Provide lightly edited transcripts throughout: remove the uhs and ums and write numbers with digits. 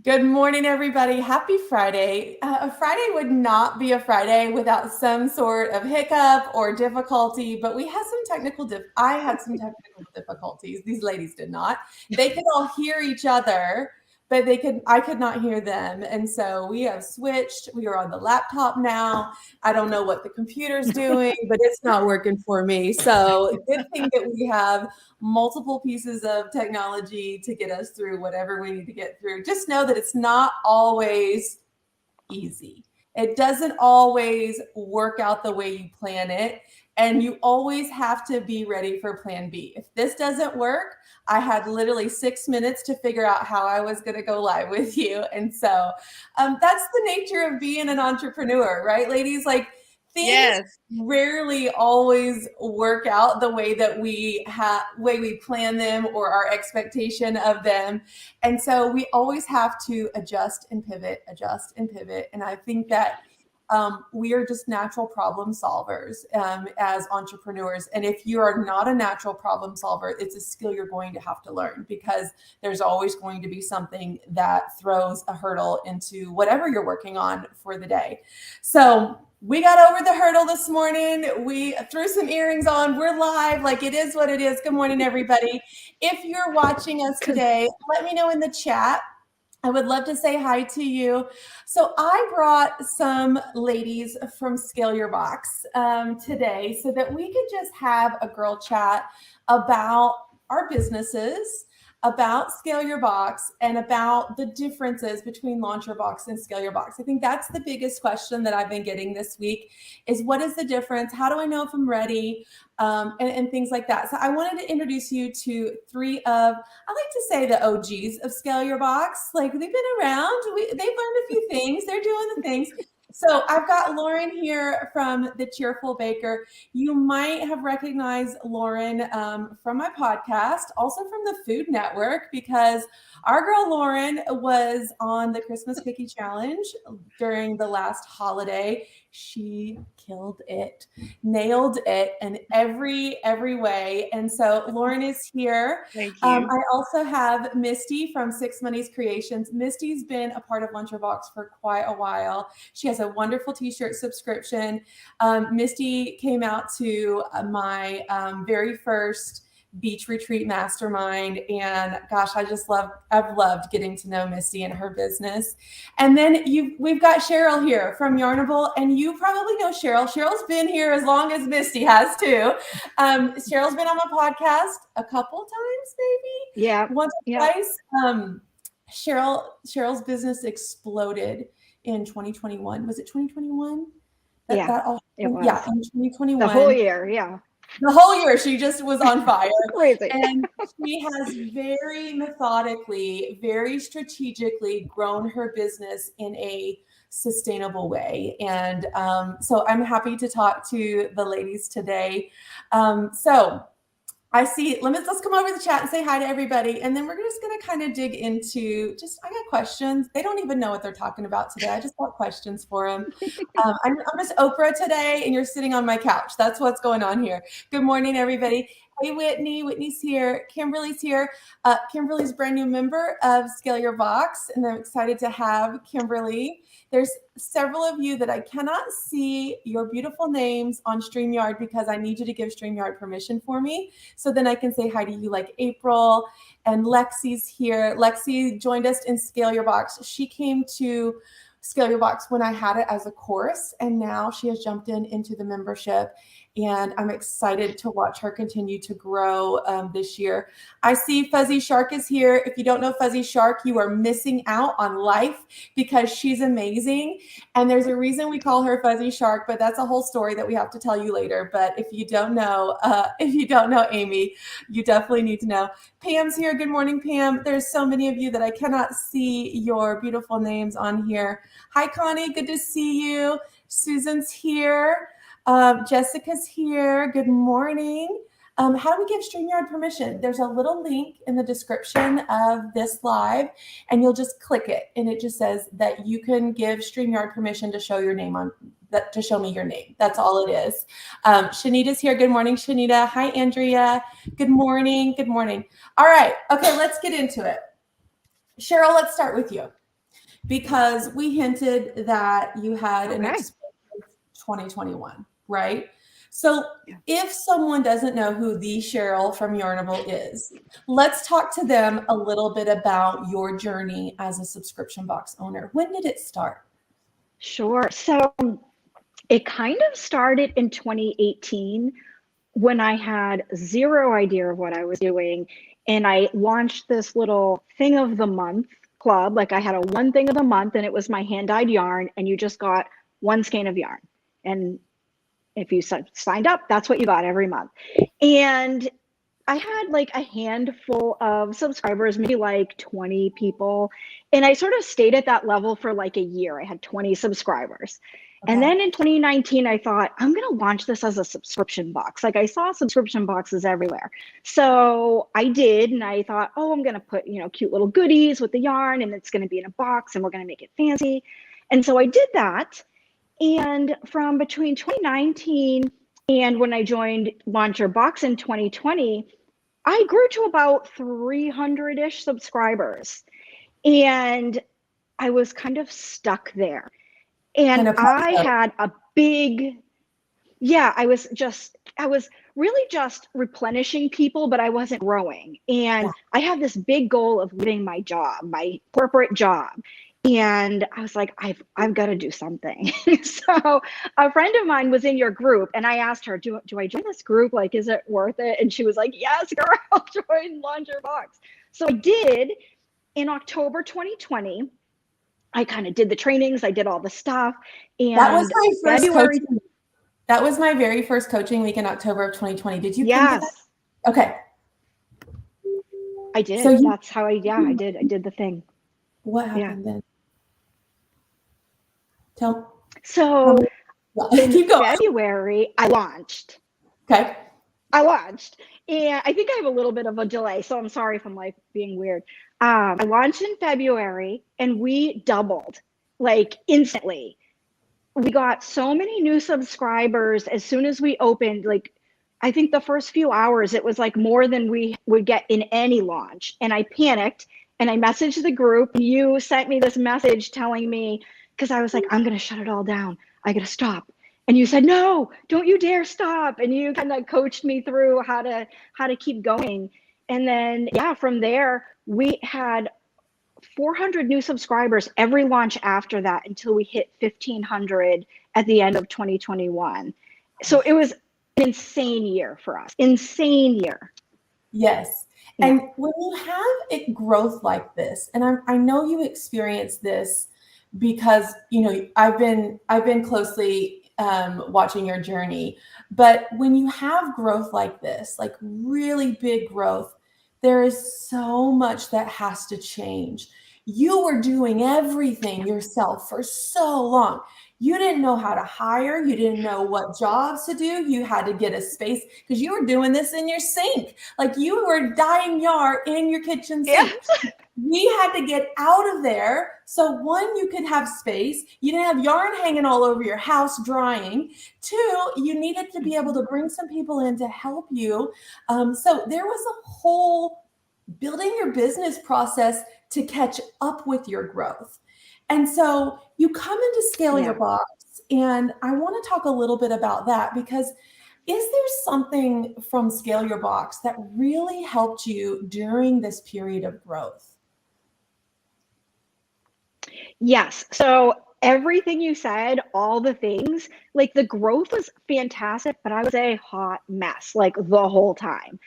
Good morning, everybody. Happy Friday. A Friday would not be a Friday without some sort of hiccup or difficulty, but we had some I had some technical difficulties. These ladies did not. They could all hear each other, but I could not hear them. And so we have switched. We are on the laptop now. I don't know what the computer's doing, but it's not working for me. So good thing that we have multiple pieces of technology to get us through whatever we need to get through. Just know that it's not always easy. It doesn't always work out the way you plan it. And you always have to be ready for plan B. If this doesn't work, I had literally 6 minutes to figure out how I was going to go live with you. And so that's the nature of being an entrepreneur, right, ladies? Like, things rarely always work out the way that we plan them or our expectation of them. And so we always have to adjust and pivot. And I think that we are just natural problem solvers as entrepreneurs. And if you are not a natural problem solver, it's a skill you're going to have to learn, because there's always going to be something that throws a hurdle into whatever you're working on for the day. So we got over the hurdle this morning. We threw some earrings on. We're live. Like, it is what it is. Good morning, everybody. If you're watching us today, let me know in the chat. I would love to say hi to you. So I brought some ladies from Scale Your Box today so that we could just have a girl chat about our businesses, about Scale Your Box, and about the differences between Launch Your Box and Scale Your Box. I think that's the biggest question that I've been getting this week is, what is the difference? How do I know if I'm ready? And things like that. So I wanted to introduce you to three of, I like to say, the OGs of Scale Your Box. Like, they've been around. They've learned a few things. They're doing the things. So I've got Lauren here from The Cheerful Baker. You might have recognized Lauren from my podcast, also from the Food Network, because our girl Lauren was on the Christmas Cookie Challenge during the last holiday. She killed it, nailed it in every way. And so Lauren is here. Thank you. I also have Misty from Six Monies Creations. Misty's been a part of Launch Your Box for quite a while. She has a wonderful t-shirt subscription. Misty came out to my very first beach retreat mastermind, and gosh, I've loved getting to know Misty and her business. And then we've got Cheryl here from Yarnable, and you probably know Cheryl. Cheryl's been here as long as Misty has too. Cheryl's been on my podcast a couple times, maybe. Yeah. Once or twice. Cheryl's business exploded in 2021. Was it 2021? It was. Yeah, in 2021. The whole year, yeah. The whole year, she just was on fire. Crazy. And she has very methodically, very strategically grown her business in a sustainable way. And so I'm happy to talk to the ladies today. So I see, let's come over to the chat and say hi to everybody. And then we're just going to kind of dig into I got questions. They don't even know what they're talking about today. I just got questions for them. I'm just Oprah today, and you're sitting on my couch. That's what's going on here. Good morning, everybody. Hey, Whitney. Whitney's here. Kimberly's here. Kimberly's a brand new member of Scale Your Box, and I'm excited to have Kimberly. There's several of you that I cannot see your beautiful names on StreamYard because I need you to give StreamYard permission for me, so then I can say hi to you, like April, and Lexi's here. Lexi joined us in Scale Your Box. She came to Scale Your Box when I had it as a course, and now she has jumped into the membership, and I'm excited to watch her continue to grow this year. I see Fuzzy Shark is here. If you don't know Fuzzy Shark, you are missing out on life because she's amazing. And there's a reason we call her Fuzzy Shark, but that's a whole story that we have to tell you later. But if you don't know Amy, you definitely need to know. Pam's here. Good morning, Pam. There's so many of you that I cannot see your beautiful names on here. Hi, Connie. Good to see you. Susan's here. Jessica's here. Good morning. How do we give StreamYard permission? There's a little link in the description of this live, and you'll just click it, and it just says that you can give StreamYard permission to show your name to show me your name. That's all it is. Shanita's here. Good morning, Shanita. Hi, Andrea. Good morning. Good morning. All right. Okay, let's get into it. Cheryl, let's start with you. because we hinted that you had an Okay. explosive 2021, right? So if someone doesn't know who the Cheryl from Yarnable is, let's talk to them a little bit about your journey as a subscription box owner. When did it start? Sure. So it kind of started in 2018 when I had zero idea of what I was doing. And I launched this little thing of the month club. Like I had a one thing of the month, and it was my hand-dyed yarn, and you just got one skein of yarn. And if you signed up, that's what you got every month. And I had like a handful of subscribers, maybe like 20 people. And I sort of stayed at that level for like a year. I had 20 subscribers. And Okay. then in 2019, I thought, I'm going to launch this as a subscription box. Like I saw subscription boxes everywhere. So I did. And I thought, oh, I'm going to put, cute little goodies with the yarn, and it's going to be in a box, and we're going to make it fancy. And so I did that. And from between 2019 and when I joined Launch Your Box in 2020, I grew to about 300-ish subscribers. And I was kind of stuck there. And I had a big, I was really just replenishing people, but I wasn't growing. And I had this big goal of leaving my job, my corporate job. And I was like, I've got to do something. So a friend of mine was in your group, and I asked her, do I join this group? Like, is it worth it? And she was like, yes, girl, join Launch Your Box. So I did. In October 2020, I kind of did the trainings. I did all the stuff. And that was my first February. That was my very first coaching week in October of 2020. Did you come to that? Okay. I did. So that's how I did the thing. What happened then? So in February, I launched. Okay. I launched. And I think I have a little bit of a delay, so I'm sorry if I'm like being weird. I launched in February, and we doubled like instantly. We got so many new subscribers as soon as we opened. Like, I think the first few hours, it was like more than we would get in any launch. And I panicked, and I messaged the group. You sent me this message telling me, because I was like, I'm going to shut it all down. I got to stop. And you said, no, don't you dare stop. And you kind of coached me through how to keep going. And then, from there, we had 400 new subscribers every launch after that until we hit 1,500 at the end of 2021. So it was an insane year for us. Insane year. Yes. Yeah. And when you have a growth like this, and I know you experienced this because, I've been closely watching your journey, but when you have growth like this, like really big growth, there is so much that has to change. You were doing everything yourself for so long. You didn't know how to hire. You didn't know what jobs to do. You had to get a space because you were doing this in your sink. Like you were dyeing yarn in your kitchen sink. Yeah. We had to get out of there. So one, you could have space. You didn't have yarn hanging all over your house drying. Two, you needed to be able to bring some people in to help you. So there was a whole building your business process to catch up with your growth. And so you come into Scale Your Box, and I want to talk a little bit about that because is there something from Scale Your Box that really helped you during this period of growth? Yes. So everything you said, all the things, like the growth was fantastic, but I was a hot mess like the whole time.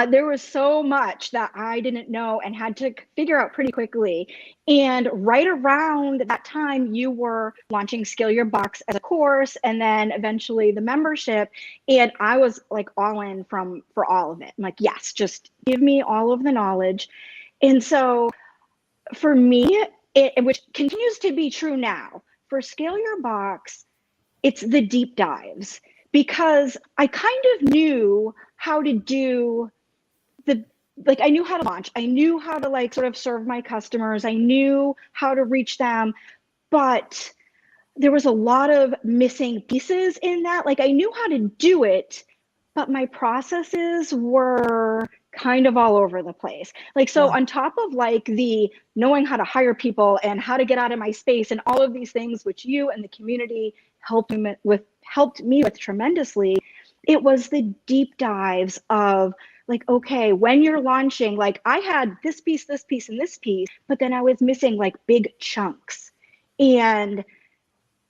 There was so much that I didn't know and had to figure out pretty quickly. And right around that time, you were launching Scale Your Box as a course, and then eventually the membership. And I was like all in for all of it. I'm like, yes, just give me all of the knowledge. And so for me, which continues to be true now, for Scale Your Box, it's the deep dives, because I kind of knew how to do I knew how to launch. I knew how to sort of serve my customers. I knew how to reach them, but there was a lot of missing pieces in that. Like I knew how to do it, but my processes were kind of all over the place. Like, so on top of like the knowing how to hire people and how to get out of my space and all of these things, which you and the community helped me with tremendously, it was the deep dives of like, okay, when you're launching, like I had this piece, and this piece, but then I was missing like big chunks. And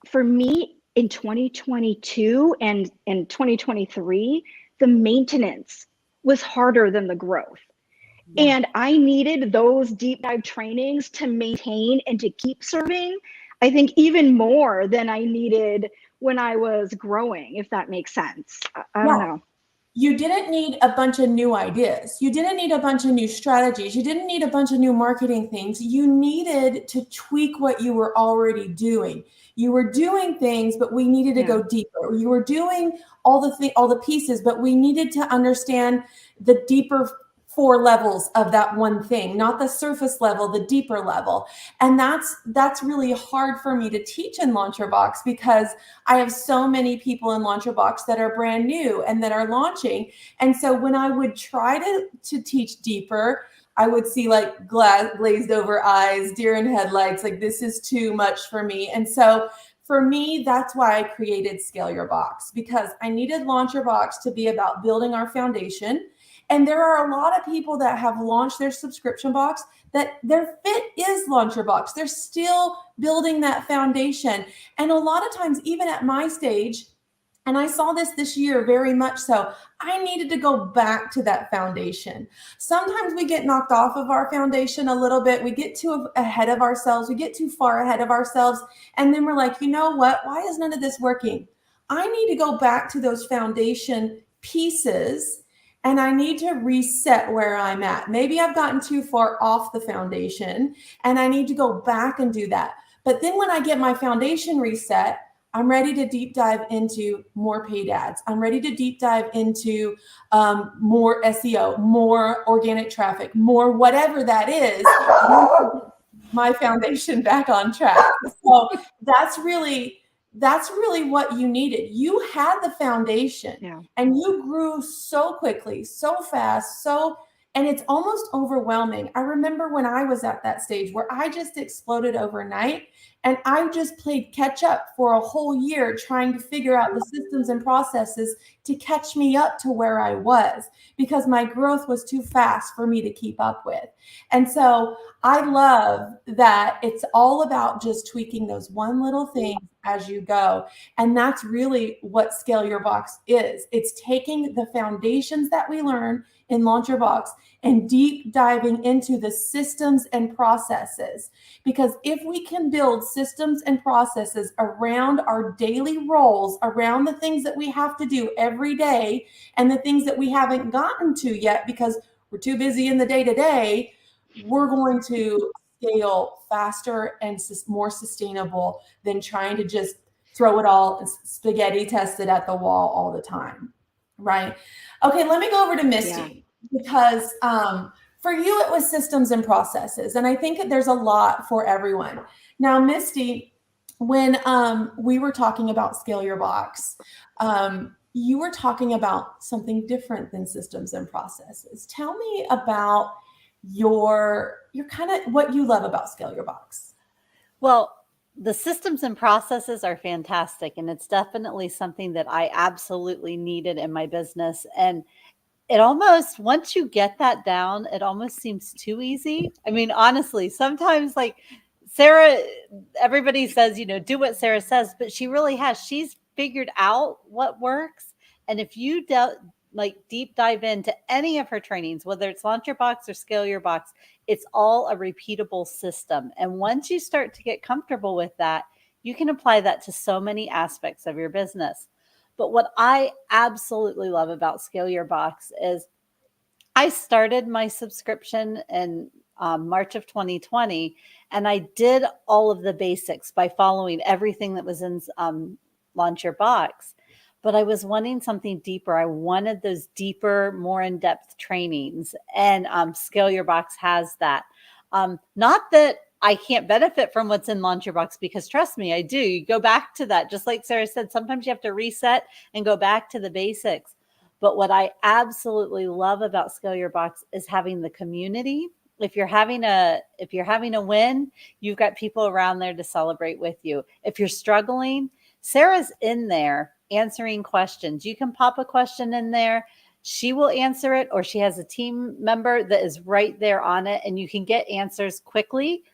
for me in 2022 and in 2023, the maintenance was harder than the growth. Yeah. And I needed those deep dive trainings to maintain and to keep serving, I think even more than I needed when I was growing, if that makes sense. I don't know. You didn't need a bunch of new ideas. You didn't need a bunch of new strategies. You didn't need a bunch of new marketing things. You needed to tweak what you were already doing. You were doing things, but we needed to go deeper. You were doing all the pieces, but we needed to understand the deeper 4 levels of that one thing, not the surface level, the deeper level. And that's really hard for me to teach in LauncherBox, because I have so many people in LauncherBox that are brand new and that are launching. And so when I would try to teach deeper, I would see like glazed over eyes, deer in headlights, like this is too much for me. And so for me, that's why I created Scale Your Box, because I needed LauncherBox to be about building our foundation. And there are a lot of people that have launched their subscription box that their fit is LauncherBox. They're still building that foundation. And a lot of times, even at my stage, and I saw this year very much so, I needed to go back to that foundation. Sometimes we get knocked off of our foundation a little bit. We get too ahead of ourselves. We get too far ahead of ourselves. And then we're like, you know what? Why is none of this working? I need to go back to those foundation pieces, and I need to reset where I'm at. Maybe I've gotten too far off the foundation and I need to go back and do that. But then when I get my foundation reset, I'm ready to deep dive into more paid ads. I'm ready to deep dive into more SEO, more organic traffic, more whatever that is, my foundation back on track. So that's really what you needed. You had the foundation, and you grew so quickly, so fast, and it's almost overwhelming. I remember when I was at that stage where I just exploded overnight, and I just played catch up for a whole year trying to figure out the systems and processes to catch me up to where I was, because my growth was too fast for me to keep up with. And so I love that it's all about just tweaking those one little things as you go. And that's really what Scale Your Box is. It's taking the foundations that we learn in LauncherBox and deep diving into the systems and processes. Because if we can build systems and processes around our daily roles, around the things that we have to do every day, and the things that we haven't gotten to yet because we're too busy in the day-to-day, we're going to scale faster and more sustainable than trying to just throw it all and spaghetti test it at the wall all the time, right? Okay, let me go over to Misty, because for you it was systems and processes, and I think that there's a lot for everyone. Now, Misty, when we were talking about Scale Your Box, you were talking about something different than systems and processes. Tell me about your kind of what you love about Scale Your Box. Well, the systems and processes are fantastic, and it's definitely something that I absolutely needed in my business. And it almost, once you get that down, it almost seems too easy. I mean, honestly, sometimes like Sarah, everybody says, do what Sarah says, but she really has. She's figured out what works. And if you deep dive into any of her trainings, whether it's LauncherBox or Scale Your Box, it's all a repeatable system. And once you start to get comfortable with that, you can apply that to so many aspects of your business. But what I absolutely love about Scale Your Box is I started my subscription in March of 2020, and I did all of the basics by following everything that was in LauncherBox. But I was wanting something deeper. I wanted those deeper, more in-depth trainings, and Scale Your Box has that. Not that I can't benefit from what's in LauncherBox, because trust me, I do. You go back to that. Just like Sarah said, sometimes you have to reset and go back to the basics. But what I absolutely love about Scale Your Box is having the community. If you're having a win, you've got people around there to celebrate with you. If you're struggling, Sarah's in there answering questions. You can pop a question in there. She will answer it, or she has a team member that is right there on it, and you can get answers quickly.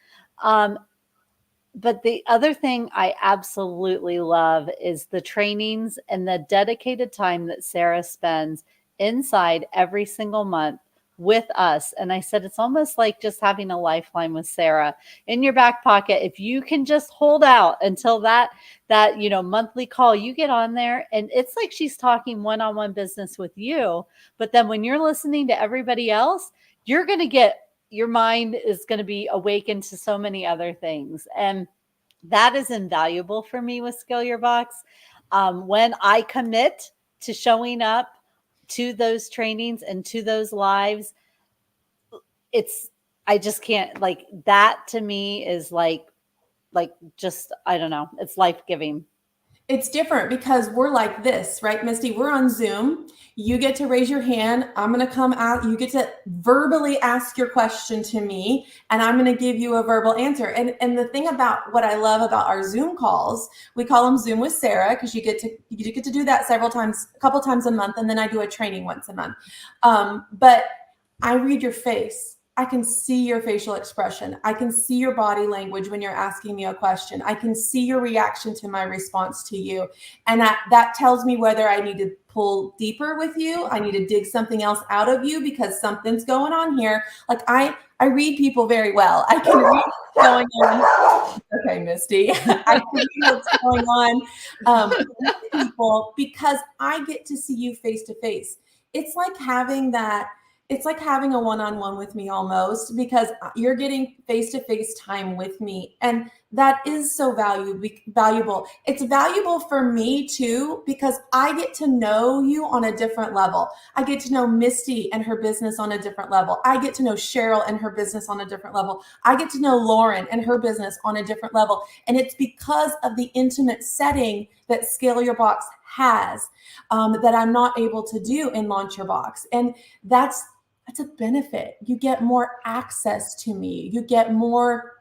But the other thing I absolutely love is the trainings and the dedicated time that Sarah spends inside every single month with us. And I said, it's almost like just having a lifeline with Sarah in your back pocket. If you can just hold out until that monthly call, you get on there, and it's like she's talking one-on-one business with you. But then when you're listening to everybody else, you're going to get, your mind is going to be awakened to so many other things. And that is invaluable for me with Scale Your Box. When I commit to showing up to those trainings and to those lives, I just can't, like, that to me is like just, I don't know, it's life-giving. It's different because we're like this, right, Misty? We're on Zoom. You get to raise your hand. I'm going to come out. You get to verbally ask your question to me, and I'm going to give you a verbal answer. And the thing about what I love about our Zoom calls, we call them Zoom with Sarah, because you get to do that a couple times a month, and then I do a training once a month. But I read your face. I can see your facial expression. I can see your body language when you're asking me a question. I can see your reaction to my response to you. And that tells me whether I need to pull deeper with you. I need to dig something else out of you because something's going on here. Like I read people very well. I can read what's going on. Okay, Misty. I can read what's going on with people because I get to see you face to face. It's like having a one-on-one with me almost, because you're getting face-to-face time with me. And that is so valuable. It's valuable for me too, because I get to know you on a different level. I get to know Misty and her business on a different level. I get to know Cheryl and her business on a different level. I get to know Lauren and her business on a different level. And it's because of the intimate setting that Scale Your Box has that I'm not able to do in Launch Your Box. And that's a benefit. You get more access to me. You get more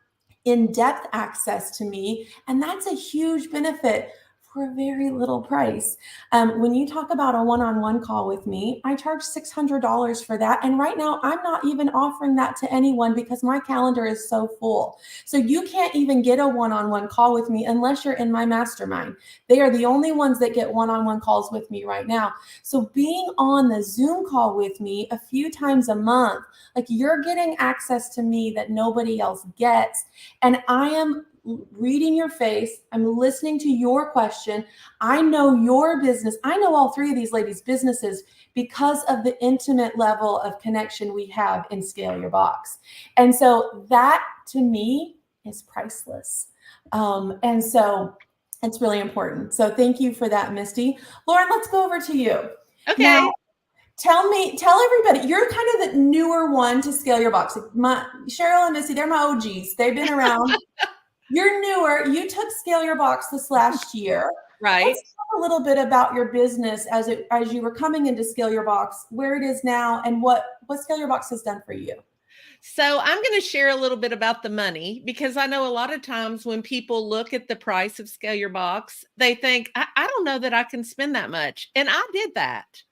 in-depth access to me. And that's a huge benefit for a very little price. When you talk about a one-on-one call with me, I charge $600 for that. And right now I'm not even offering that to anyone because my calendar is so full. So you can't even get a one-on-one call with me unless you're in my mastermind. They are the only ones that get one-on-one calls with me right now. So being on the Zoom call with me a few times a month, like, you're getting access to me that nobody else gets. And I am reading your face. I'm listening to your question. I know your business. I know all three of these ladies' businesses because of the intimate level of connection we have in Scale Your Box. And so that to me is priceless. And so it's really important. So thank you for that, Misty. Lauren, let's go over to you. Okay. Now, tell everybody, you're kind of the newer one to Scale Your Box. Cheryl and Misty, they're my OGs. They've been around. You're newer. You took Scale Your Box this last year. Right. Let's talk a little bit about your business as you were coming into Scale Your Box, where it is now, and what Scale Your Box has done for you. So I'm going to share a little bit about the money, because I know a lot of times when people look at the price of Scale Your Box, they think, I don't know that I can spend that much. And I did that.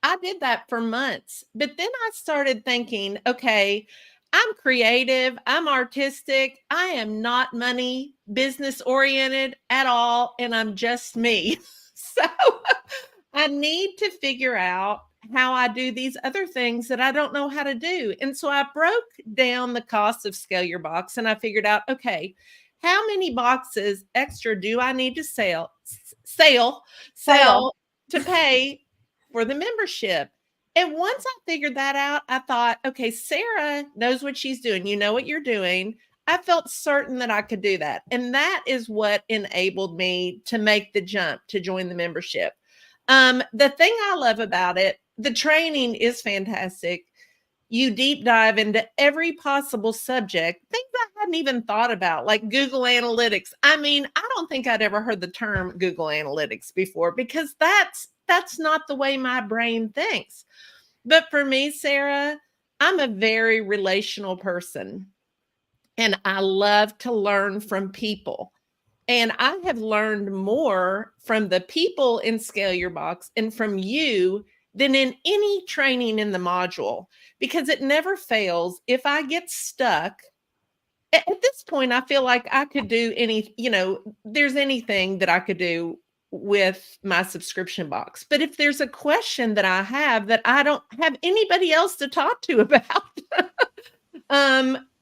I did that for months. But then I started thinking, okay, I'm creative, I'm artistic, I am not money business oriented at all, and I'm just me. So I need to figure out how I do these other things that I don't know how to do. And so I broke down the cost of Scale Your Box, and I figured out, okay, how many boxes extra do I need to sell to pay for the membership? And once I figured that out, I thought, okay, Sarah knows what she's doing. You know what you're doing. I felt certain that I could do that. And that is what enabled me to make the jump to join the membership. The thing I love about it, the training is fantastic. You deep dive into every possible subject, things I hadn't even thought about, like Google Analytics. I mean, I don't think I'd ever heard the term Google Analytics before, because that's that's not the way my brain thinks. But for me, Sarah, I'm a very relational person, and I love to learn from people. And I have learned more from the people in Scale Your Box and from you than in any training in the module, because it never fails. If I get stuck, at this point, I feel like I could do there's anything that I could do with my subscription box. But if there's a question that I have that I don't have anybody else to talk to about,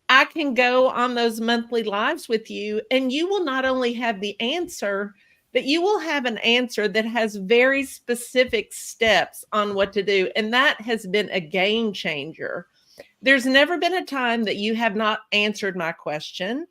I can go on those monthly lives with you, and you will not only have the answer, but you will have an answer that has very specific steps on what to do. And that has been a game changer. There's never been a time that you have not answered my question,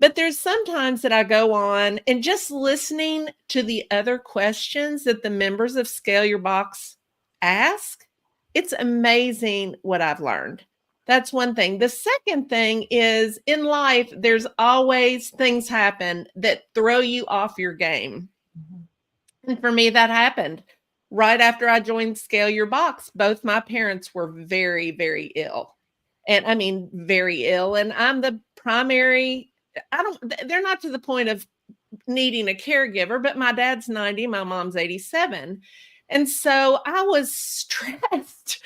but there's sometimes that I go on and just listening to the other questions that the members of Scale Your Box ask. It's amazing what I've learned. That's one thing. The second thing is, in life, there's always things happen that throw you off your game. And for me, that happened right after I joined Scale Your Box. Both my parents were very, very ill. And I mean, very ill. And I'm the primary, they're not to the point of needing a caregiver, but my dad's 90, my mom's 87. And so I was stressed,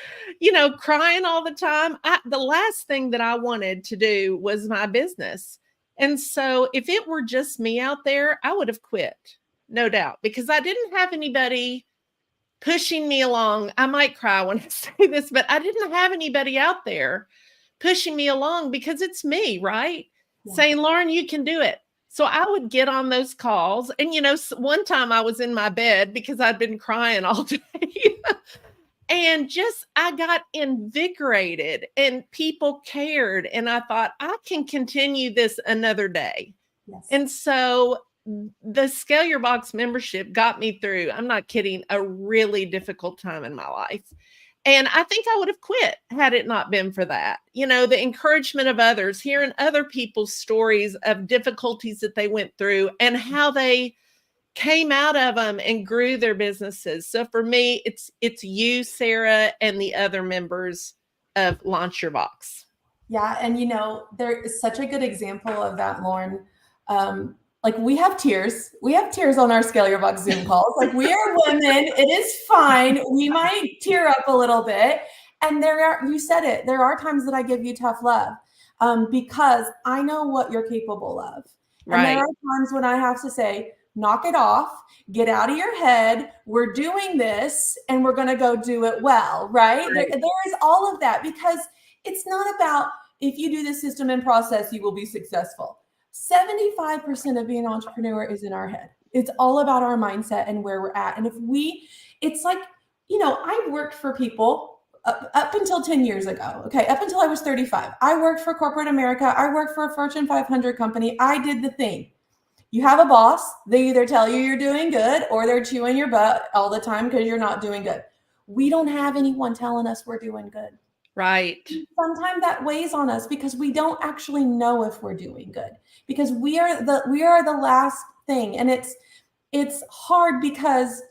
crying all the time. The last thing that I wanted to do was my business. And so if it were just me out there, I would have quit, no doubt, because I didn't have anybody pushing me along. I might cry when I say this, but I didn't have anybody out there pushing me along, because it's me, right? Yeah. Saying, Lauren, you can do it. So I would get on those calls. And, one time I was in my bed because I'd been crying all day. And I got invigorated, and people cared. And I thought, I can continue this another day. Yes. And so the Scale Your Box membership got me through, I'm not kidding, a really difficult time in my life. And I think I would have quit had it not been for that. The encouragement of others, hearing other people's stories of difficulties that they went through and how they came out of them and grew their businesses. So for me, it's you, Sarah, and the other members of Launch Your Box. Yeah. And, there is such a good example of that, Lauren. Like, we have tears. We have tears on our Scale Your Box Zoom calls. Like, we are women. It is fine. We might tear up a little bit. And you said it, there are times that I give you tough love because I know what you're capable of. Right. And there are times when I have to say, knock it off, get out of your head. We're doing this and we're going to go do it well. Right. There is all of that, because it's not about, if you do the system and process, you will be successful. 75% of being an entrepreneur is in our head. It's all about our mindset and where we're at. And it's like, I worked for people up until 10 years ago. Okay. Up until I was 35, I worked for corporate America. I worked for a Fortune 500 company. I did the thing. You have a boss. They either tell you you're doing good or they're chewing your butt all the time because you're not doing good. We don't have anyone telling us we're doing good. Right. Sometimes that weighs on us because we don't actually know if we're doing good, because we are the last thing. And it's hard because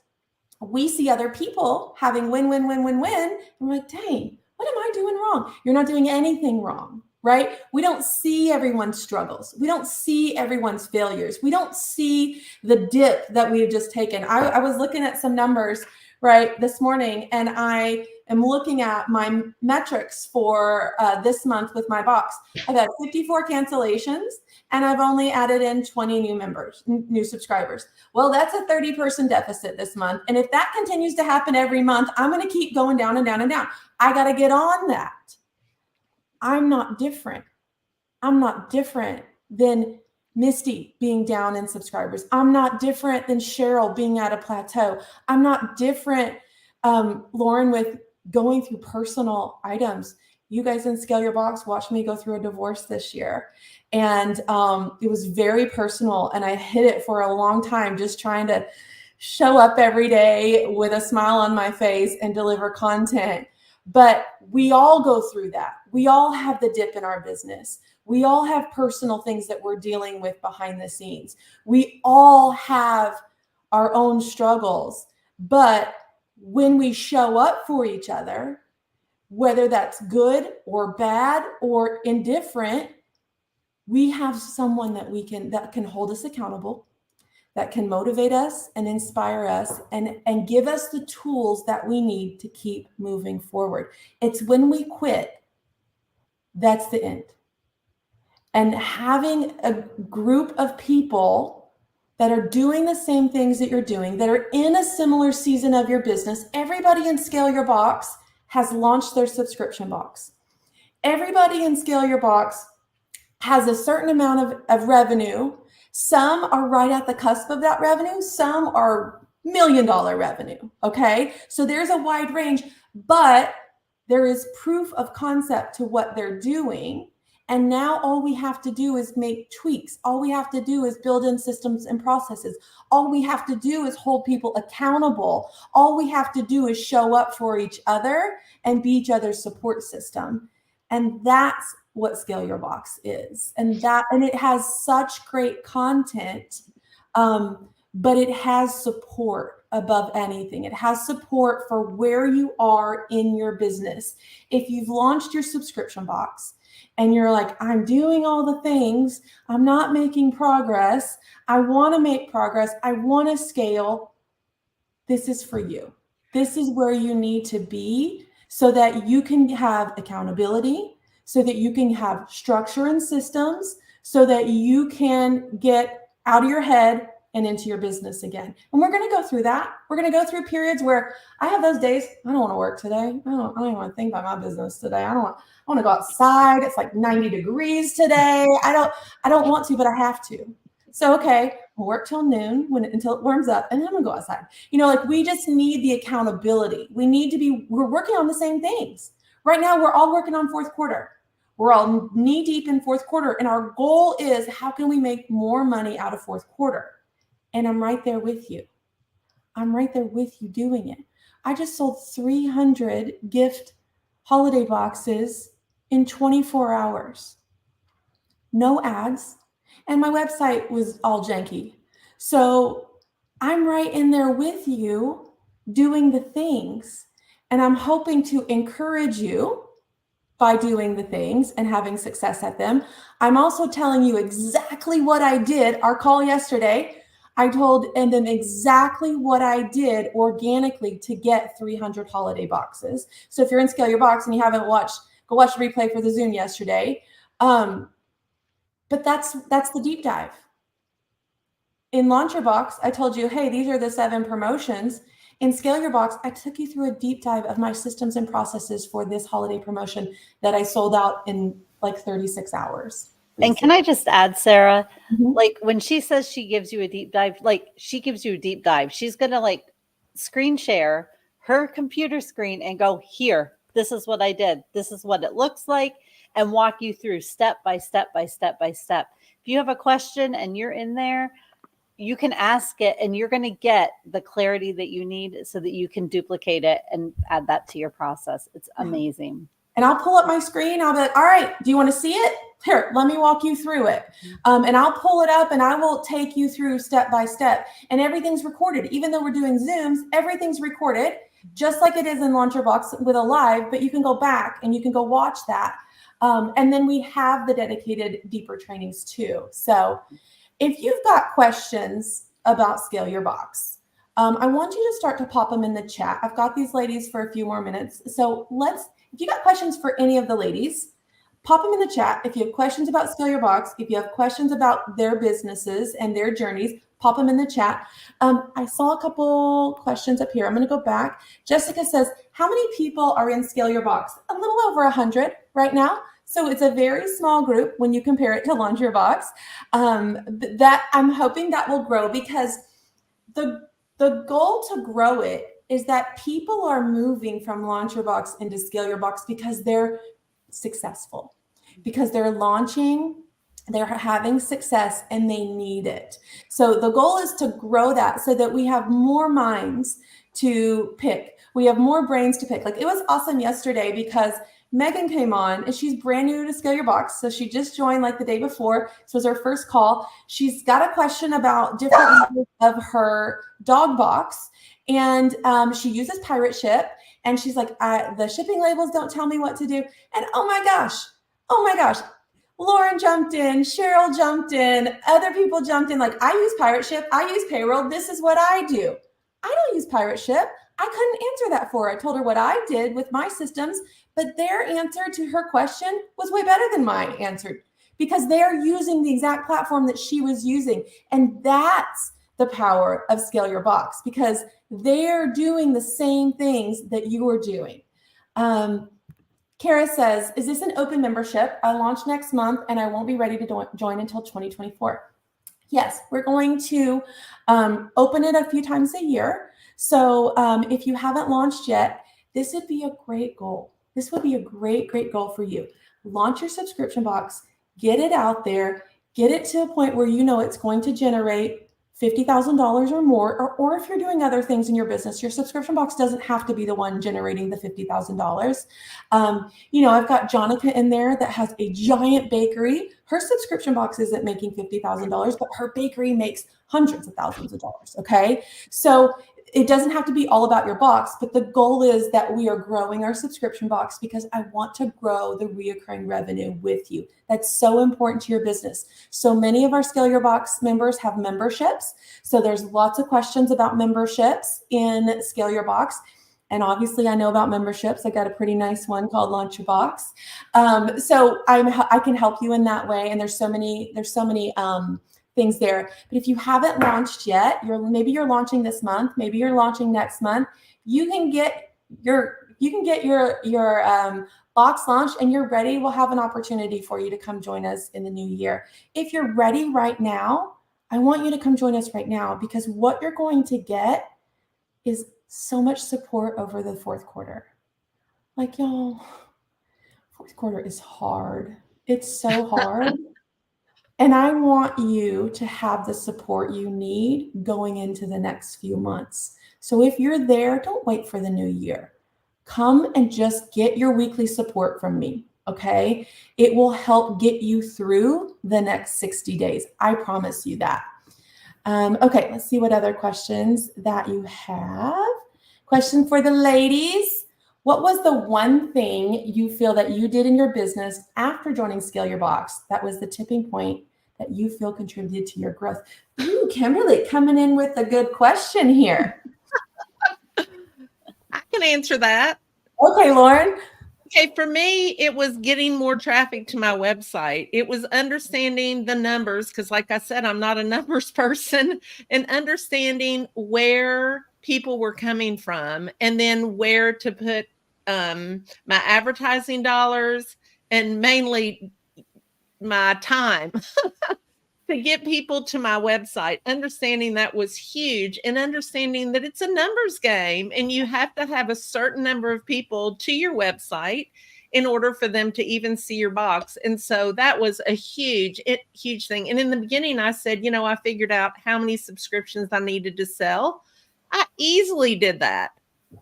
we see other people having win. And we're like, dang, what am I doing wrong? You're not doing anything wrong, right? We don't see everyone's struggles. We don't see everyone's failures. We don't see the dip that we've just taken. I was looking at some numbers, right, this morning, and I am looking at my metrics for this month with my box. I've had 54 cancellations, and I've only added in 20 new subscribers. Well, that's a 30-person deficit this month. And if that continues to happen every month, I'm going to keep going down and down and down. I got to get on that. I'm not different. I'm not different than Misty being down in subscribers. I'm not different than Cheryl being at a plateau. I'm not different, Lauren, with going through personal items. You guys in Scale Your Box watched me go through a divorce this year. And it was very personal. And I hid it for a long time, just trying to show up every day with a smile on my face and deliver content. But we all go through that. We all have the dip in our business. We all have personal things that we're dealing with behind the scenes. We all have our own struggles, but when we show up for each other, whether that's good or bad or indifferent, we have someone that can hold us accountable, that can motivate us and inspire us and give us the tools that we need to keep moving forward. It's when we quit, that's the end. And having a group of people that are doing the same things that you're doing, that are in a similar season of your business, everybody in Scale Your Box has launched their subscription box. Everybody in Scale Your Box has a certain amount of revenue. Some are right at the cusp of that revenue. Some are $1 million revenue. Okay. So there's a wide range, but there is proof of concept to what they're doing. And now all we have to do is make tweaks. All we have to do is build in systems and processes. All we have to do is hold people accountable. All we have to do is show up for each other and be each other's support system. And that's what Scale Your Box is. And it has such great content, but it has support above anything. It has support for where you are in your business. If you've launched your subscription box and you're like, I'm doing all the things, I'm not making progress, I want to make progress, I want to scale, this is for you. This is where you need to be so that you can have accountability, so that you can have structure and systems, so that you can get out of your head and into your business again. And we're going to go through that. We're going to go through periods where I have those days, I don't want to work today. I don't even want to think about my business today. I want to go outside. It's like 90 degrees today. I don't want to, but I have to. So, okay, we'll work till noon until it warms up, and then I'm gonna go outside. Like we just need the accountability. We're working on the same things. Right now, we're all working on fourth quarter. We're all knee deep in fourth quarter. And our goal is, how can we make more money out of fourth quarter? And I'm right there with you. I'm right there with you doing it. I just sold 300 gift holiday boxes in 24 hours. No ads. And my website was all janky. So I'm right in there with you doing the things. And I'm hoping to encourage you by doing the things and having success at them. I'm also telling you exactly what I did. Our call yesterday, I told them exactly what I did organically to get 300 holiday boxes. So if you're in Scale Your Box and you haven't watched, go watch the replay for the Zoom yesterday. But that's the deep dive. In Launch Your Box, I told you, hey, these are the 7 promotions. In Scale Your Box, I took you through a deep dive of my systems and processes for this holiday promotion that I sold out in like 36 hours. And can I just add, Sarah, Mm-hmm. like when she says she gives you a deep dive, like she gives you a deep dive, she's going to like screen share her computer screen and go, here, this is what I did. This is what it looks like, and walk you through step by step by step by step. If you have a question and you're in there, you can ask it and you're going to get the clarity that you need so that you can duplicate it and add that to your process. It's amazing. And I'll pull up my screen. I'll be like, all right, do you want to see it? Here, let me walk you through it. And I'll pull it up and I will take you through step by step. And everything's recorded. Even though we're doing Zooms, everything's recorded, just like it is in Launch Your Box with a live, but you can go back and you can go watch that. And then we have the dedicated deeper trainings too. So if you've got questions about Scale Your Box, I want you to start to pop them in the chat. I've got these ladies for a few more minutes. So if you got questions for any of the ladies, pop them in the chat. If you have questions about Scale Your Box, if you have questions about their businesses and their journeys, pop them in the chat. I saw a couple questions up here. I'm going to go back. Jessica says, how many people are in Scale Your Box? A little over 100 right now. So it's a very small group when you compare it to Launch Your Box. That I'm hoping that will grow, because the goal to grow it is that people are moving from Launch Your Box into Scale Your Box because they're successful, because they're launching, they're having success, and they need it. So the goal is to grow that so that we have more minds to pick. We have more brains to pick. Like, it was awesome yesterday because Megan came on and she's brand new to Scale Your Box. So she just joined like the day before. This was her first call. She's got a question about different levels of her dog box. And she uses Pirate Ship. And she's like, the shipping labels don't tell me what to do. And oh my gosh, Lauren jumped in, Cheryl jumped in, other people jumped in. Like, I use Pirate Ship, I use payroll. This is what I do. I don't use Pirate Ship. I couldn't answer that for her. I told her what I did with my systems, but their answer to her question was way better than my answer because they're using the exact platform that she was using. And that's the power of Scale Your Box because they're doing the same things that you are doing. Kara says, is this an open membership? I launch next month and I won't be ready to join until 2024. Yes, we're going to open it a few times a year. So if you haven't launched yet, this would be a great goal. This would be a great goal for you. Launch your subscription box, get it out there, get it to a point where you know it's going to generate $50,000 or more, or if you're doing other things in your business, your subscription box doesn't have to be the one generating the $50,000. I've got Jonica in there that has a giant bakery. Her subscription box isn't making $50,000, but her bakery makes hundreds of thousands of dollars. Okay. So it doesn't have to be all about your box, but the goal is that we are growing our subscription box because I want to grow the reoccurring revenue with you. That's so important to your business. So many of our Scale Your Box members have memberships. So there's lots of questions about memberships in Scale Your Box. And obviously I know about memberships. I got a pretty nice one called Launch Your Box. So I can help you in that way. And there's so many things there. But if you haven't launched yet, maybe you're launching this month, maybe you're launching next month, you can get your box launched and you're ready. We'll have an opportunity for you to come join us in the new year. If you're ready right now, I want you to come join us right now because what you're going to get is so much support over the fourth quarter. Like, y'all, fourth quarter is hard. It's so hard. And I want you to have the support you need going into the next few months. So if you're there, don't wait for the new year. Come and just get your weekly support from me, okay? It will help get you through the next 60 days. I promise you that. Okay, let's see what other questions that you have. Question for the ladies. What was the one thing you feel that you did in your business after joining Scale Your Box that was the tipping point that you feel contributed to your growth? Ooh, Kimberly coming in with a good question here. I can answer that. Okay, Lauren. Okay, for me, it was getting more traffic to my website. It was understanding the numbers because, like I said, I'm not a numbers person, and understanding where people were coming from and then where to put my advertising dollars and mainly my time to get people to my website. Understanding that was huge, and understanding that it's a numbers game and you have to have a certain number of people to your website in order for them to even see your box. And so that was a huge thing. And in the beginning, I said, I figured out how many subscriptions I needed to sell. I easily did that,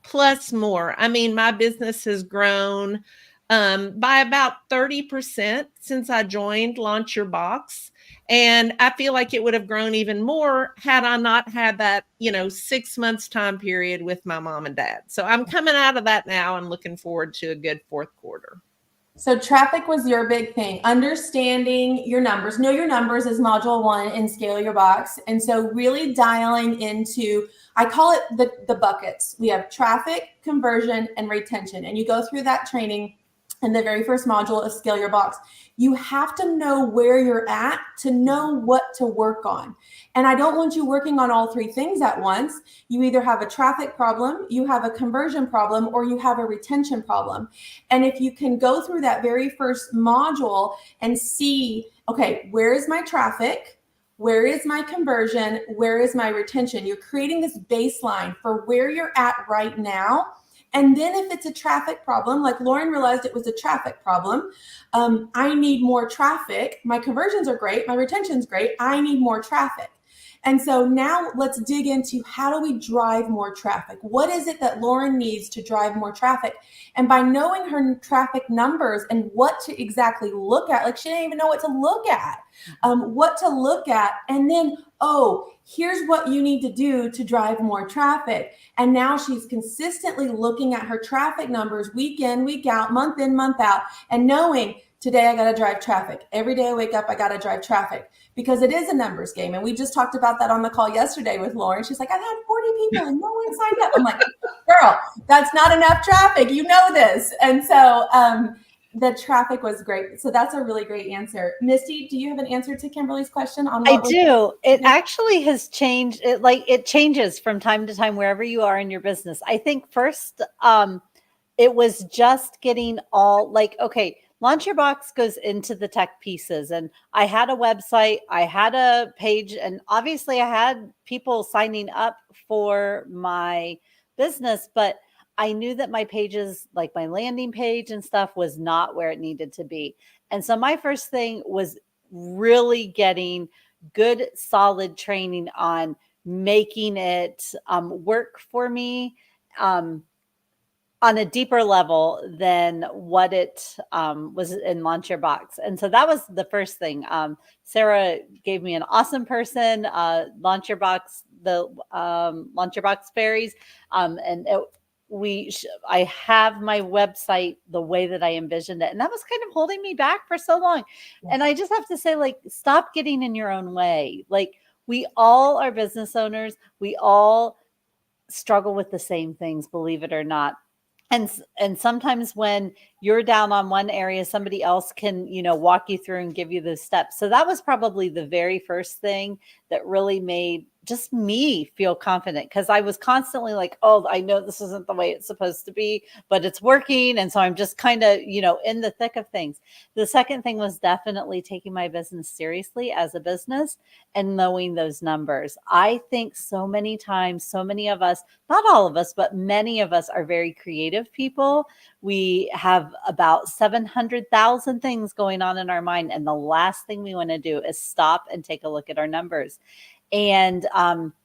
plus more. I mean, my business has grown by about 30% since I joined Launch Your Box. And I feel like it would have grown even more had I not had that, 6 months time period with my mom and dad. So I'm coming out of that now and looking forward to a good fourth quarter. So traffic was your big thing. Understanding your numbers. Know your numbers is module 1 in Scale Your Box. And so really dialing into, I call it the buckets. We have traffic, conversion, and retention. And you go through that training in the very first module of Scale Your Box. You have to know where you're at to know what to work on. And I don't want you working on all 3 things at once. You either have a traffic problem, you have a conversion problem, or you have a retention problem. And if you can go through that very first module and see, okay, where is my traffic? Where is my conversion? Where is my retention? You're creating this baseline for where you're at right now. And then if it's a traffic problem, like Lauren realized it was a traffic problem, I need more traffic. My conversions are great. My retention's great. I need more traffic. And so now let's dig into how do we drive more traffic? What is it that Lauren needs to drive more traffic? And by knowing her traffic numbers and what to exactly look at, like she didn't even know what to look at, and then, Here's what you need to do to drive more traffic. And now she's consistently looking at her traffic numbers week in, week out, month in, month out, and knowing today I got to drive traffic. Every day I wake up, I got to drive traffic, because it is a numbers game. And we just talked about that on the call yesterday with Lauren. She's like, I've had 40 people and no one signed up. I'm like, girl, that's not enough traffic. You know this. And so the traffic was great. So that's a really great answer. Misty, do you have an answer to Kimberly's question on I do. It actually has changed. It changes from time to time wherever you are in your business. I think first, it was just getting all okay, Launch Your Box goes into the tech pieces, and I had a website, I had a page, and obviously I had people signing up for my business, but I knew that my pages, like my landing page and stuff, was not where it needed to be. And so my first thing was really getting good, solid training on making it work for me on a deeper level than what it was in Launch Your Box. And so that was the first thing. Sarah gave me an awesome person, Launch Your Box, the Launch Your Box fairies. And I have my website the way that I envisioned it. And that was kind of holding me back for so long. Yeah. And I just have to say, stop getting in your own way. We all are business owners. We all struggle with the same things, believe it or not. And sometimes when you're down on one area, somebody else can, walk you through and give you those steps. So that was probably the very first thing that really made just me feel confident, because I was constantly like, oh, I know this isn't the way it's supposed to be, but it's working. And so I'm just kind of, in the thick of things. The second thing was definitely taking my business seriously as a business and knowing those numbers. I think so many times, so many of us, not all of us, but many of us are very creative people. We have about 700,000 things going on in our mind. And the last thing we want to do is stop and take a look at our numbers. And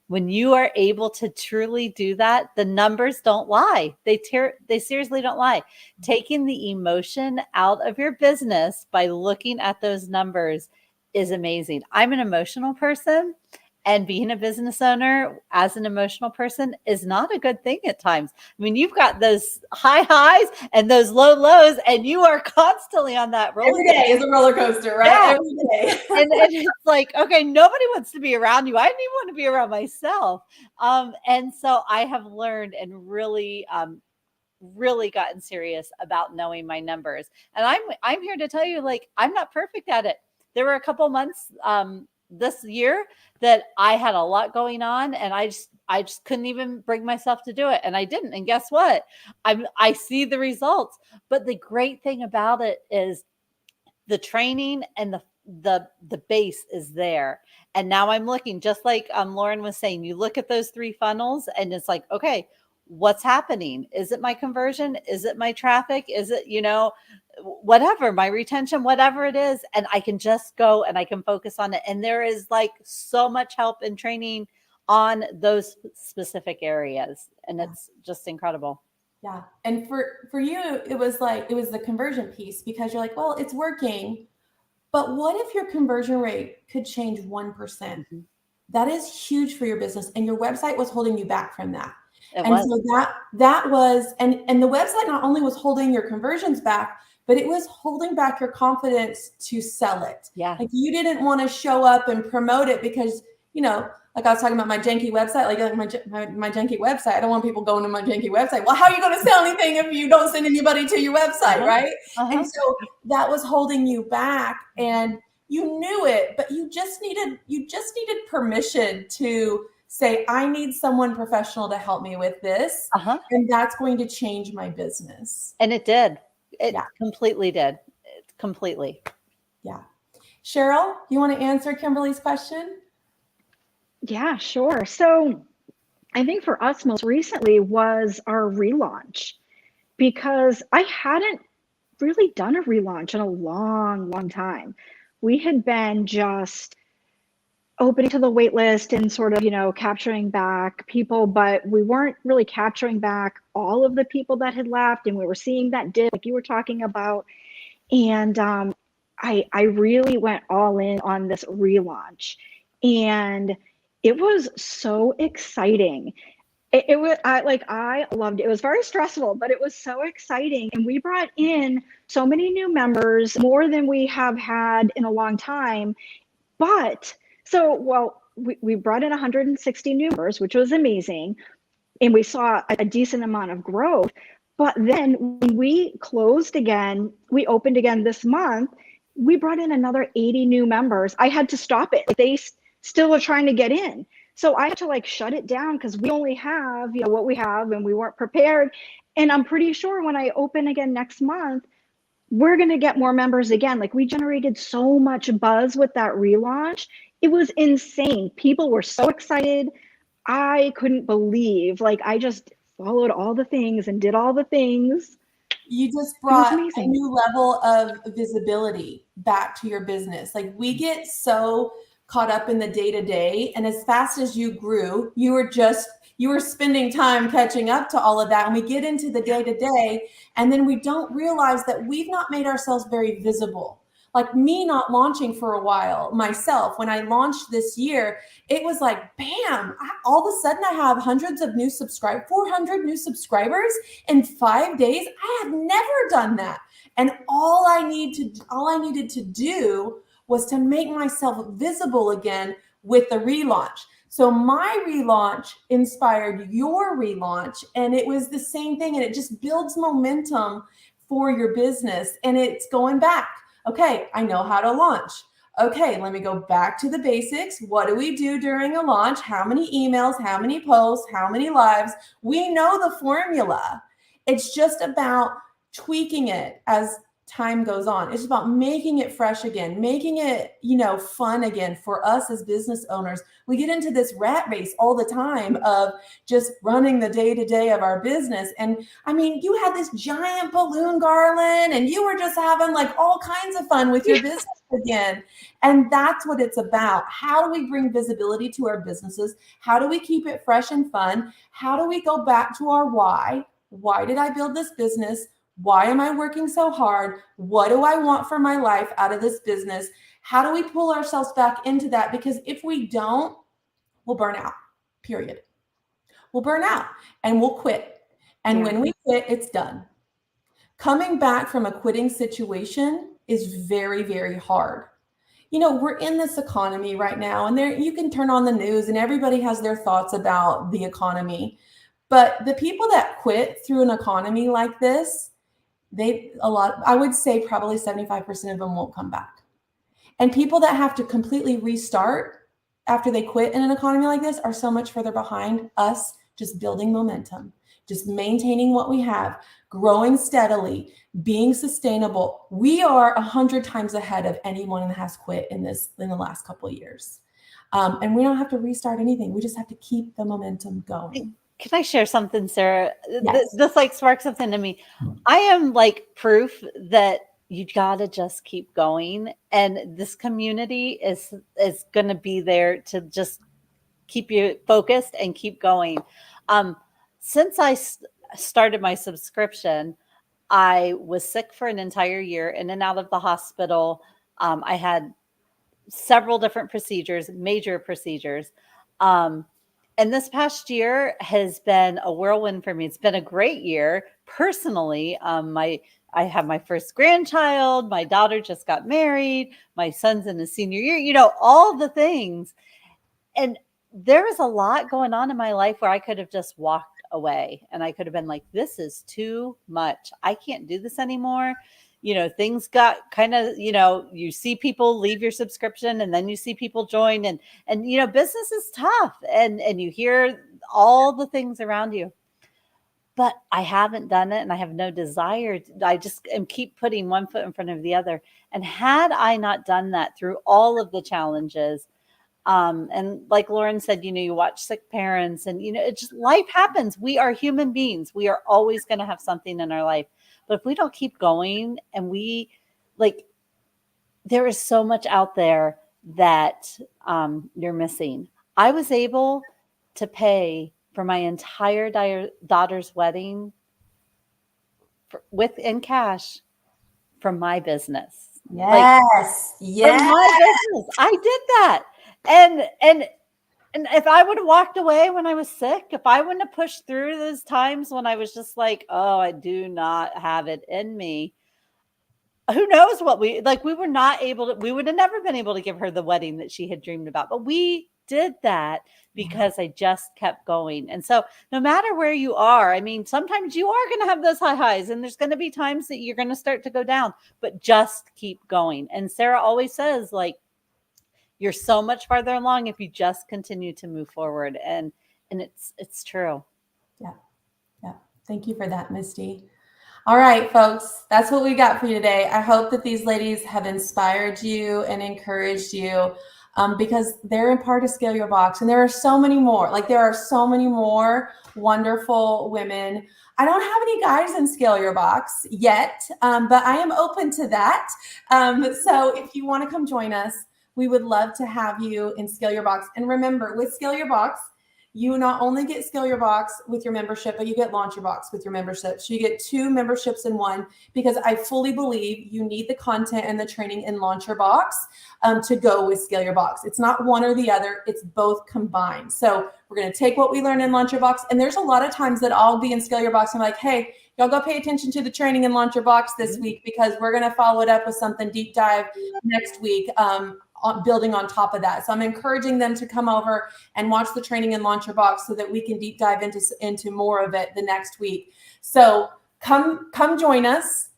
when you are able to truly do that, the numbers don't lie. They seriously don't lie. Taking the emotion out of your business by looking at those numbers is amazing. I'm an emotional person, and being a business owner as an emotional person is not a good thing at times. I mean, you've got those high highs and those low lows, and you are constantly on that roller coaster. Every day is a roller coaster, right? Yeah. Every day. and it's like, okay, nobody wants to be around you. I didn't even want to be around myself. And so I have learned and really gotten serious about knowing my numbers. And I'm here to tell you, I'm not perfect at it. There were a couple months this year that I had a lot going on, and I just couldn't even bring myself to do it. And I didn't. And guess what? I see the results. But the great thing about it is the training and the base is there. And now I'm looking, just like Lauren was saying, you look at those 3 funnels and it's like, okay, what's happening? Is it my conversion? Is it my traffic? Is it, whatever, my retention, whatever it is? And I can just go and I can focus on it. And there is so much help and training on those specific areas. And it's just incredible. Yeah. And for you, it was the conversion piece, because you're like, well, it's working, but what if your conversion rate could change 1%? Mm-hmm. That is huge for your business. And your website was holding you back from that. So that was, and the website not only was holding your conversions back, but it was holding back your confidence to sell it. Yeah. You didn't want to show up and promote it because, I was talking about my janky website, my janky website. I don't want people going to my janky website. Well, how are you going to sell anything if you don't send anybody to your website, right? And so that was holding you back, and you knew it, but you just needed permission to say, I need someone professional to help me with this, and that's going to change my business. And it did. It completely did. Completely. Yeah. Cheryl, you want to answer Kimberly's question? Yeah, sure. So I think for us most recently was our relaunch, because I hadn't really done a relaunch in a long, long time. We had been just opening to the wait list and sort of, capturing back people, but we weren't really capturing back all of the people that had left, and we were seeing that dip like you were talking about. And I really went all in on this relaunch, and It was so exciting. It was I loved it. It was very stressful, but it was so exciting. And we brought in so many new members, more than we have had in a long time. But we brought in 160 new members, which was amazing. And we saw a decent amount of growth. But then when we closed again, we opened again this month, we brought in another 80 new members. I had to stop it. They still are trying to get in. So I had to like shut it down because we only have, what we have, and we weren't prepared. And I'm pretty sure when I open again next month, we're going to get more members again. Like, we generated so much buzz with that relaunch. It was insane. People were so excited. I couldn't believe, like, I just followed all the things and did all the things. You just brought a amazing. new level of visibility back to your business. Like, we get so caught up in the day-to-day, and as fast as you grew, you were spending time catching up to all of that. And we get into the day-to-day, and then we don't realize that we've not made ourselves very visible. Like, me not launching for a while myself, when I launched this year, it was like, bam, all of a sudden I have hundreds of new 400 new subscribers in 5 days. I had never done that. And all I needed to do was to make myself visible again with the relaunch. So my relaunch inspired your relaunch, and it was the same thing. And it just builds momentum for your business. And it's going back. Okay, I know how to launch. Okay, let me go back to the basics. What do we do during a launch? How many emails, how many posts, how many lives? We know the formula. It's just about tweaking it as time goes on. It's about making it fresh again, making it, fun again for us as business owners. We get into this rat race all the time of just running the day-to-day of our business. And I mean, you had this giant balloon garland and you were just having like all kinds of fun with your business again. And that's what it's about. How do we bring visibility to our businesses? How do we keep it fresh and fun? How do we go back to our why? Why did I build this business? Why am I working so hard? What do I want for my life out of this business? How do we pull ourselves back into that? Because if we don't, we'll burn out, period. We'll burn out and we'll quit. And when we quit, it's done. Coming back from a quitting situation is very, very hard. We're in this economy right now, and you can turn on the news and everybody has their thoughts about the economy. But the people that quit through an economy like this, I would say probably 75% of them won't come back. And people that have to completely restart after they quit in an economy like this are so much further behind us, just building momentum, just maintaining what we have, growing steadily, being sustainable. We are 100 times ahead of anyone that has quit in the last couple of years. And we don't have to restart anything. We just have to keep the momentum going. Can I share something, Sarah? Yes. This like sparks something to me. I am like proof that you gotta just keep going, and this community is going to be there to just keep you focused and keep going. Since I started my subscription, I was sick for an entire year, in and out of the hospital. I had several different procedures, major procedures. And this past year has been a whirlwind for me. It's been a great year personally. I have my first grandchild. My daughter just got married. My son's in his senior year, all the things. And there is a lot going on in my life where I could have just walked away and I could have been like, this is too much. I can't do this anymore. Things got kind of, you see people leave your subscription and then you see people join and business is tough and you hear all the things around you, but I haven't done it and I have no desire. I just keep putting one foot in front of the other. And had I not done that through all of the challenges, and like Lauren said, you watch sick parents and, it just, life happens. We are human beings. We are always going to have something in our life. But if we don't keep going and there is so much out there that you're missing. I was able to pay for my entire daughter's wedding in cash from my business. Yes. From my business. I did that. And And if I would have walked away when I was sick, if I wouldn't have pushed through those times when I was just like, oh, I do not have it in me, who knows what we were not able to, we would have never been able to give her the wedding that she had dreamed about. But we did that because I just kept going. And so no matter where you are, I mean, sometimes you are going to have those high highs and there's going to be times that you're going to start to go down, but just keep going. And Sarah always says, like, you're so much farther along if you just continue to move forward. And it's true. Yeah. Yeah. Thank you for that, Misty. All right, folks, that's what we got for you today. I hope that these ladies have inspired you and encouraged you, because they're in part of Scale Your Box. And there are so many more. Like, there are so many more wonderful women. I don't have any guys in Scale Your Box yet, but I am open to that. So if you want to come join us, we would love to have you in Scale Your Box. And remember, with Scale Your Box, you not only get Scale Your Box with your membership, but you get Launch Your Box with your membership. So you get 2 memberships in one, because I fully believe you need the content and the training in Launch Your Box to go with Scale Your Box. It's not one or the other, it's both combined. So we're going to take what we learn in Launch Your Box. And there's a lot of times that I'll be in Scale Your Box and I'm like, hey, y'all go pay attention to the training in Launch Your Box this week, because we're going to follow it up with something deep dive next week. Building on top of that. So I'm encouraging them to come over and watch the training and Launch Your Box so that we can deep dive into more of it the next week. So come join us.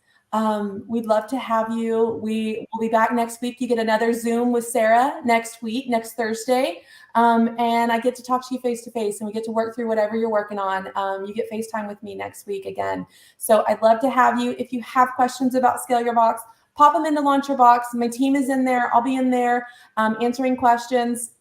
We'd love to have you. We will be back next week. You get another Zoom with Sarah next week, next Thursday. And I get to talk to you face to face, and we get to work through whatever you're working on. You get FaceTime with me next week again. So I'd love to have you. If you have questions about Scale Your Box, pop them into Launch Your Box. My team is in there. I'll be in there answering questions.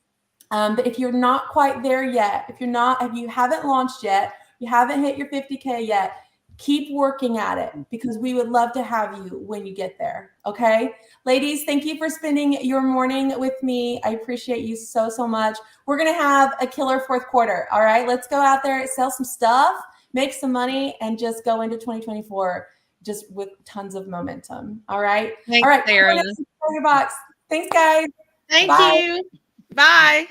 But if you're not quite there yet, if you haven't launched yet, you haven't hit your 50K yet, keep working at it, because we would love to have you when you get there. Okay, ladies, thank you for spending your morning with me. I appreciate you so, so much. We're going to have a killer fourth quarter. All right, let's go out there, sell some stuff, make some money, and just go into 2024 just with tons of momentum. All right. Thanks, All right. Sarah. Your box. Thanks, guys. Thank Bye. you. Bye.